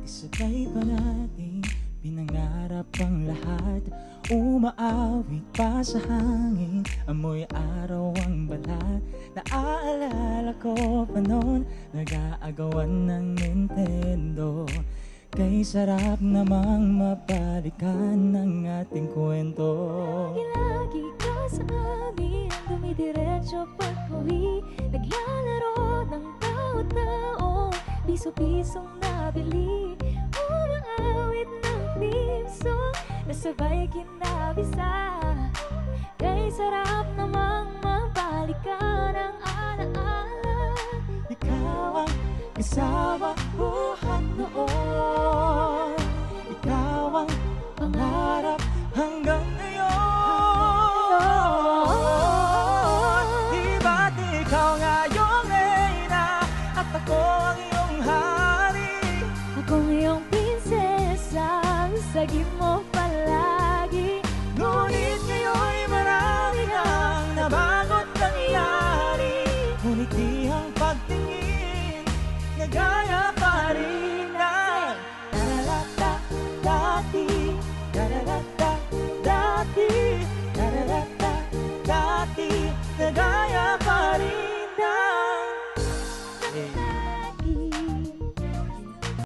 Sabay pa natin pinangarap ang lahat. Umaawit pa sa hangin, amoy araw ang balat. Naaalala ko pa noon, nag-aagawan ng Nintendo. Kay sarap namang mabalikan ng ating kwento. Lagi-lagi ka sa amin, dumidiretso pag-uwi. Naglalaro ng tao-tao, piso-pisong nabili. Umaawit ng theme song, nasabay kinabisa. Kay sarap namang mabalikan ang alaala. Ikaw ang kasama buhat noon, ikaw ang pangarap hanggang ngayon. Di ba't ikaw ngayong reyna at ako ang iyong hari? Ako ngayong prinsesa, sagip mo palagi. Ngunit ngayon'y marami ang nabago't nangyari. Ngunit di ang pagtingin na gaya